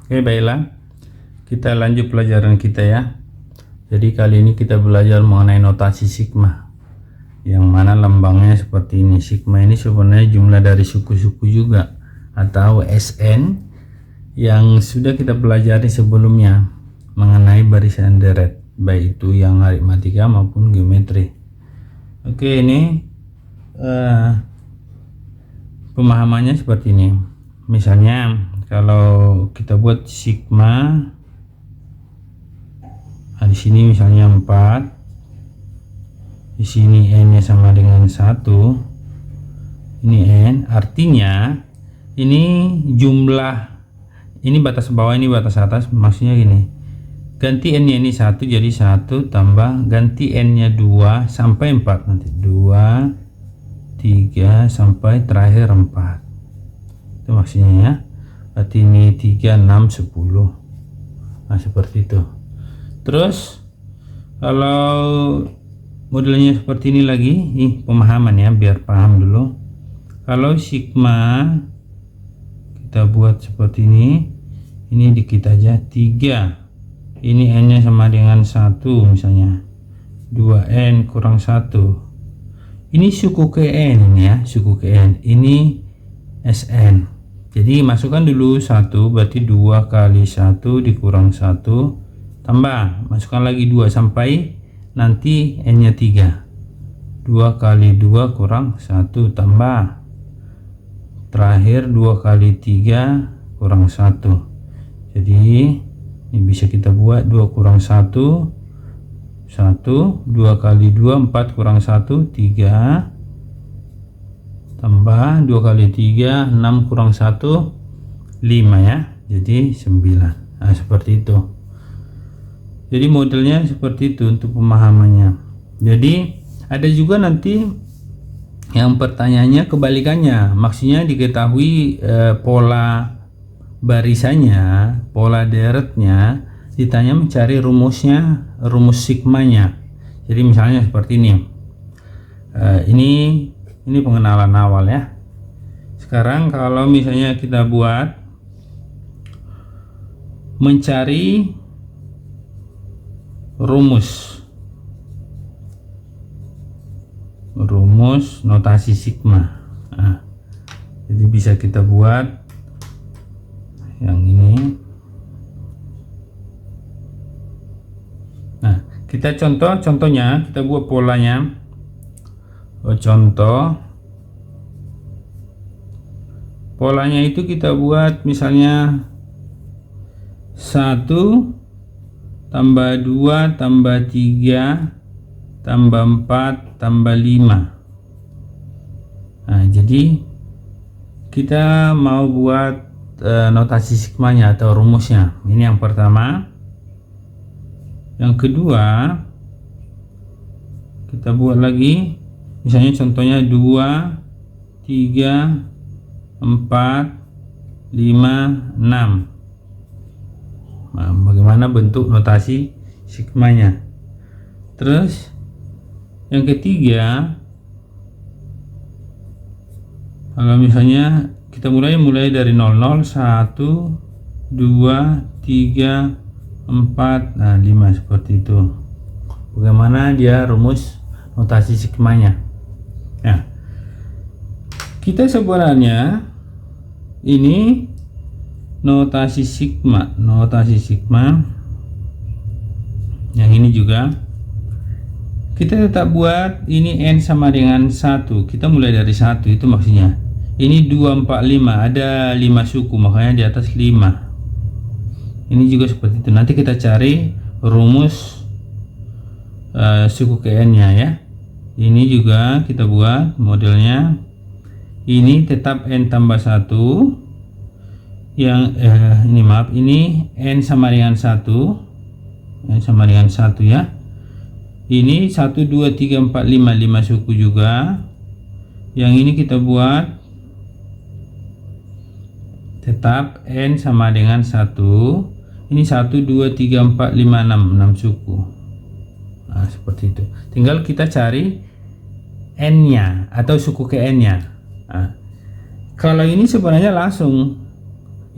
Oke, baiklah. Kita lanjut pelajaran kita ya. Jadi kali ini kita belajar mengenai notasi sigma. Yang mana lambangnya seperti ini. Sigma ini sebenarnya jumlah dari suku-suku juga atau SN yang sudah kita pelajari sebelumnya mengenai barisan deret, baik itu yang aritmatika maupun geometri. Oke, ini pemahamannya seperti ini. Misalnya kalau kita buat sigma, di sini misalnya 4, di sini n-nya sama dengan 1, ini n, artinya ini jumlah, ini batas bawah, ini batas atas, maksudnya gini, ganti n-nya ini 1 jadi 1 tambah ganti n-nya 2 sampai 4, nanti 2 3 sampai terakhir 4, itu maksudnya ya. Berarti ini 3 6 10. Nah, seperti itu. Terus kalau modelnya seperti ini lagi, pemahaman ya, biar paham dulu. Kalau sigma kita buat seperti ini dikit aja 3, ini n-nya sama dengan 1 misalnya, 2n kurang 1, ini suku ke n, ini ya, suku ke n, ini Sn. Jadi masukkan dulu 1, berarti 2 kali 1 dikurang 1 tambah, masukkan lagi 2 sampai nanti n nya 3, 2 kali 2 kurang 1 tambah, terakhir 2 kali 3 kurang 1. Jadi ini bisa kita buat 2 kurang 1 1, 2 kali 2 4 kurang 1 3, tambah 2 kali 3 6 kurang 1 5 ya, jadi 9. Nah, seperti itu. Jadi modelnya seperti itu untuk pemahamannya. Jadi ada juga nanti yang pertanyaannya kebalikannya, maksudnya diketahui pola barisannya, pola deretnya, ditanya mencari rumusnya, rumus sigmanya. Jadi misalnya seperti ini. Ini pengenalan awal ya. Sekarang kalau misalnya kita buat mencari rumus notasi sigma. Nah, jadi bisa kita buat yang ini. Nah, kita contohnya kita buat polanya. Contoh polanya itu kita buat misalnya 1 tambah 2 tambah 3 tambah 4 tambah 5. Nah, jadi kita mau buat notasi sigmanya atau rumusnya. Ini yang pertama. Yang kedua kita buat lagi, misalnya contohnya 2 3 4 5 6. Nah, bagaimana bentuk notasi sigmanya. Terus yang ketiga, kalau misalnya kita mulai dari 00 1 2 3 4 nah 5, seperti itu. Bagaimana dia rumus notasi sigmanya. Nah, kita sebenarnya ini notasi sigma yang ini juga kita tetap buat ini n sama dengan 1. Kita mulai dari 1, itu maksudnya ini 2 4 5, ada 5 suku, makanya di atas 5. Ini juga seperti itu. Nanti kita cari rumus suku ke n nya ya. Ini juga kita buat modelnya. Ini tetap n tambah 1 yang ini maaf, ini n sama dengan 1, n sama dengan 1 ya. Ini 1 2 3 4 5 suku juga. Yang ini kita buat tetap n sama dengan 1. Ini 1 2 3 4 5 6 suku. Nah, seperti itu. Tinggal kita cari n-nya atau suku ke n-nya. Nah, kalau ini sebenarnya langsung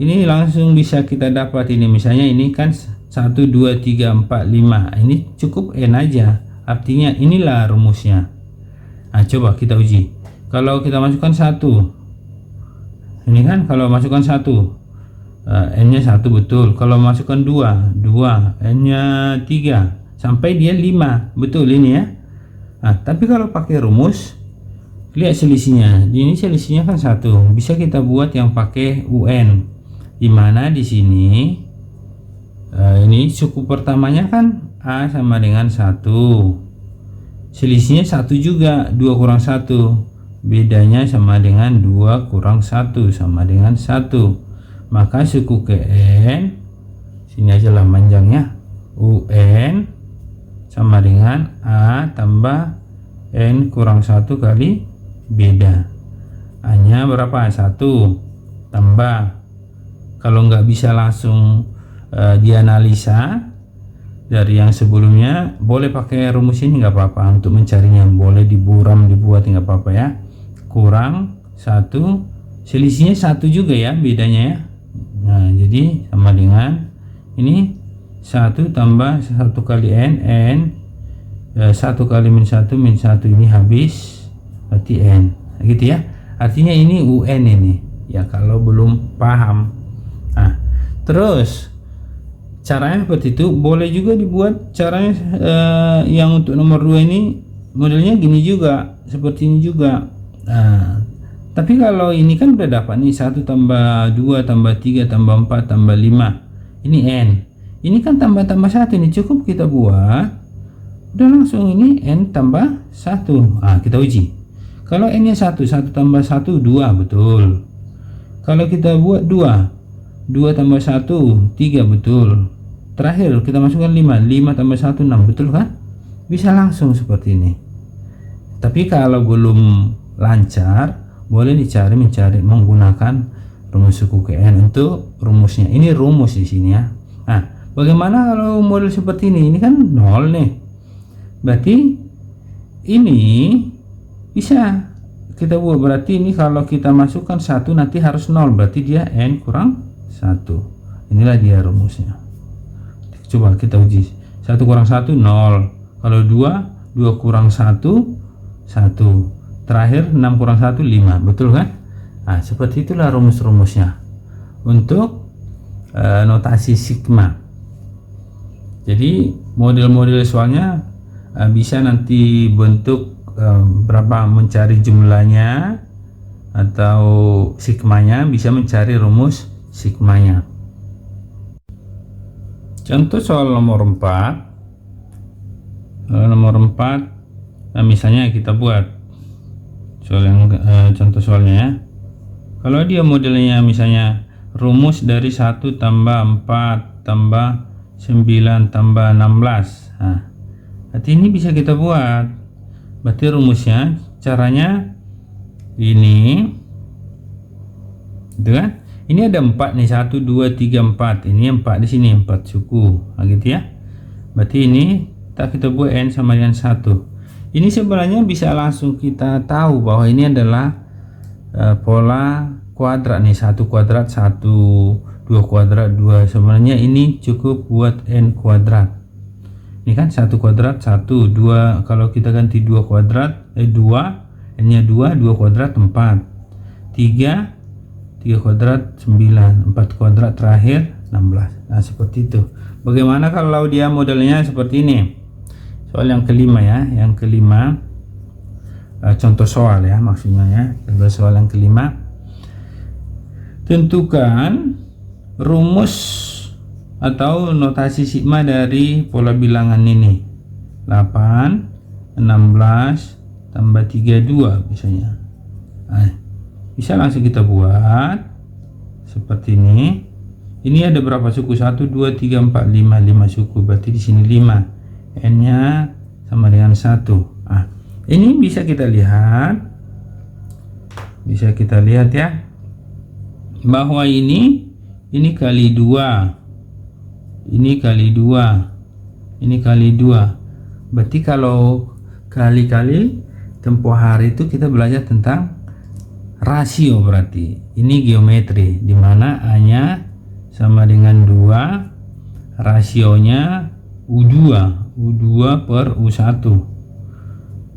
ini langsung bisa kita dapat. Ini misalnya ini kan 1 2 3 4 5, ini cukup n aja, artinya inilah rumusnya. Nah, coba kita uji. Kalau kita masukkan 1, ini kan kalau masukkan 1, n nya 1 betul. Kalau masukkan 2 n nya 3 sampai dia 5, betul ini ya. Nah, tapi kalau pakai rumus, lihat selisihnya. Ini selisihnya kan 1, bisa kita buat yang pakai UN, dimana di sini ini suku pertamanya kan A sama dengan 1, selisihnya 1 juga, 2 kurang 1, bedanya sama dengan 2 kurang 1 sama dengan 1, maka suku ke N, sini aja lah panjangnya, UN sama dengan A tambah N kurang 1 kali beda. Hanya berapa? 1 tambah, kalau nggak bisa langsung dianalisa dari yang sebelumnya, boleh pakai rumus ini nggak apa-apa untuk mencarinya, boleh diburam dibuat nggak apa-apa ya. Kurang 1, selisihnya 1 juga ya bedanya ya. Nah, jadi sama dengan ini 1 tambah 1 kali n 1 kali min 1 ini habis, berarti n gitu ya. Artinya ini UN ini ya, kalau belum paham. Nah, terus caranya seperti itu. Boleh juga dibuat caranya yang untuk nomor 2 ini modelnya gini juga, seperti ini juga. Nah, tapi kalau ini kan udah dapat nih 1 tambah 2 tambah 3 tambah 4 tambah 5, ini n, ini kan tambah 1 ini cukup kita buat, udah langsung ini n tambah 1. Nah, kita uji. Kalau n nya 1 tambah 1 2, betul. Kalau kita buat 2 tambah 1 3, betul. Terakhir kita masukkan 5 tambah 1 6, betul kan? Bisa langsung seperti ini. Tapi kalau belum lancar, boleh mencari menggunakan rumus suku ke N untuk rumusnya. Ini rumus di sini ya. Nah, bagaimana kalau model seperti ini? Ini kan 0 nih. Berarti ini bisa kita buat, berarti ini kalau kita masukkan 1 nanti harus 0, berarti dia N kurang 1. Inilah dia rumusnya. Coba kita uji. 1 kurang 1 0. Kalau 2 kurang 1 1. Terakhir 6 kurang 1 5, betul kan? Nah, seperti itulah rumus-rumusnya untuk notasi sigma. Jadi model-model soalnya bisa nanti bentuk berapa mencari jumlahnya atau sigmanya, bisa mencari rumus sigmanya. Contoh soal nomor 4. Nomor 4, nah misalnya kita buat soal yang contoh soalnya ya. Kalau dia modelnya misalnya rumus dari 1 tambah 4 tambah 9 tambah 16, nah berarti ini bisa kita buat. Berarti rumusnya caranya ini, gitu kan? Ini ada 4 nih, 1 2 3 4, ini 4 di sini, 4 suku, nah, gitu ya. Berarti ini kita buat n sama dengan 1. Ini sebenarnya bisa langsung kita tahu bahwa ini adalah pola kuadrat nih, 1 kuadrat 1, 2 kuadrat 2. Sebenarnya ini cukup buat n kuadrat. Ini kan 1 kuadrat 1, 2 kalau kita ganti 2 kuadrat 2, n nya 2, 2 kuadrat 4, 3 kuadrat 9, 4 kuadrat terakhir 16. Nah, seperti itu. Bagaimana kalau dia modelnya seperti ini? Soal yang kelima ya, yang kelima, contoh soal ya maksudnya ya. Contoh soal yang kelima, tentukan rumus atau notasi sigma dari pola bilangan ini. 8 16 tambah 32 misalnya. Nah, bisa langsung kita buat seperti ini. Ini ada berapa suku? 1 2 3 4 5 suku, berarti di sini 5. N nya sama dengan 1. Ah, ini bisa kita lihat ya, bahwa ini kali 2, ini kali 2, ini kali 2. Berarti kalau kali-kali tempo hari itu kita belajar tentang rasio, berarti ini geometri di mana A-nya sama dengan 2, rasionya U2 per U1,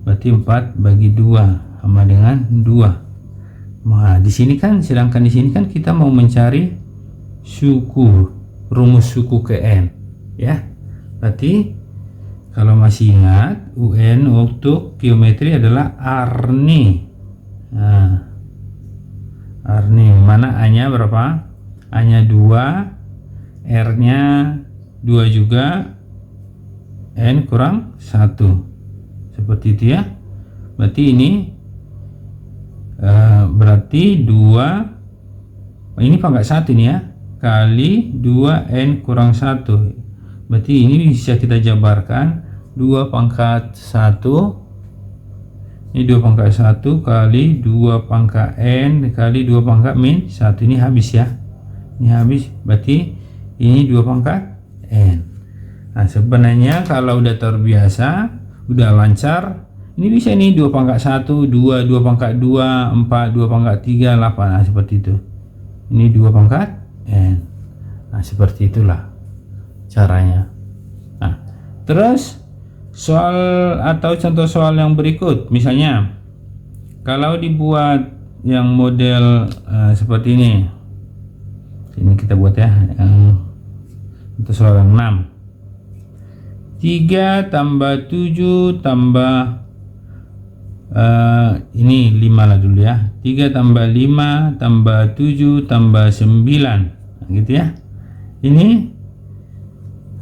berarti 4 bagi 2 sama dengan 2. Nah, di sini kan, sedangkan di sini kan kita mau mencari rumus suku ke n, ya. Berarti kalau masih ingat, UN untuk geometri adalah Arni. Nah, Arni mana A-nya berapa? A-nya 2, R-nya 2 juga, N kurang 1. Seperti itu ya. Berarti ini berarti 2, ini pangkat 1 ini ya, kali 2N kurang 1. Berarti ini bisa kita jabarkan 2 pangkat 1, ini 2 pangkat 1 kali 2 pangkat N kali 2 pangkat min 1. Ini habis ya, ini habis, berarti ini 2 pangkat N. Nah, sebenarnya kalau udah terbiasa, udah lancar, ini bisa nih 2 pangkat 1, 2 pangkat 2, 4, 2 pangkat 3, 8. Nah, seperti itu. Ini 2 pangkat N. Nah, seperti itulah caranya. Nah, terus soal atau contoh soal yang berikut, misalnya kalau dibuat yang model seperti ini kita buat ya, yang untuk soal yang 6, 3 tambah 7 tambah ini 5 lah dulu ya, 3 tambah 5 tambah 7 tambah 9, nah, gitu ya. Ini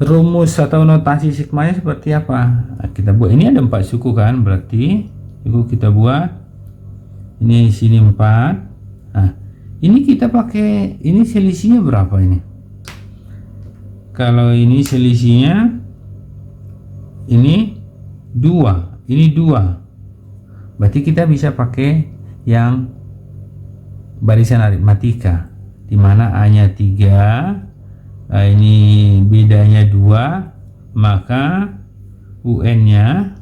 rumus atau notasi sigmanya seperti apa? Nah, kita buat, ini ada 4 suku kan, berarti suku kita buat ini sini 4. Nah, ini kita pakai, ini selisihnya berapa ini? Kalau ini selisihnya ini 2, ini 2. Berarti kita bisa pakai yang barisan aritmatika di mana A-nya 3, ini bedanya 2, maka UN-nya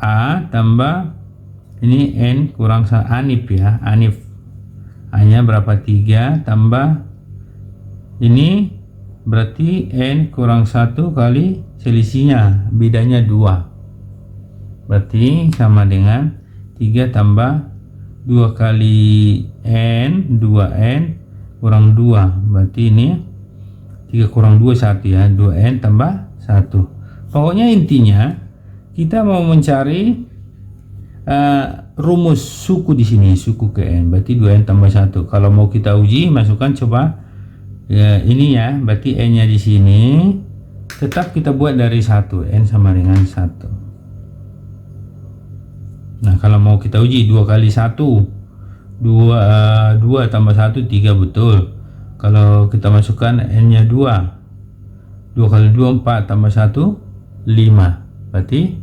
A tambah ini N kurang Anif ya, Anif. A-nya berapa? 3 tambah ini berarti N kurang 1 kali selisihnya, bedanya 2. Berarti sama dengan 3 tambah 2 kali N, 2N kurang 2, berarti ini 3 kurang 2 1 ya, 2N tambah 1. Pokoknya intinya kita mau mencari rumus suku di sini, suku ke N, berarti 2N tambah 1. Kalau mau kita uji, masukkan coba ya, ini ya, berarti N nya di sini tetap kita buat dari 1, N sama dengan 1. Nah, kalau mau kita uji 2 kali 1 2 tambah 1 3, betul. Kalau kita masukkan N nya 2 kali 2 4 tambah 1 5, berarti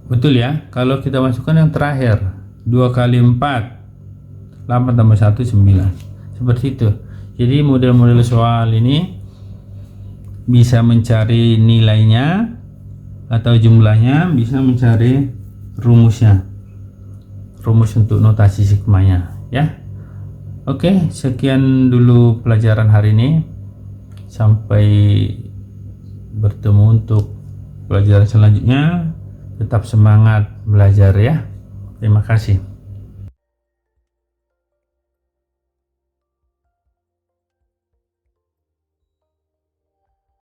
betul ya. Kalau kita masukkan yang terakhir 2 kali 4 8 tambah 1 9, seperti itu. Jadi model-model soal ini bisa mencari nilainya atau jumlahnya, bisa mencari rumusnya, rumus untuk notasi sigmanya ya. Oke, sekian dulu pelajaran hari ini, sampai bertemu untuk pelajaran selanjutnya. Tetap semangat belajar ya. Terima kasih.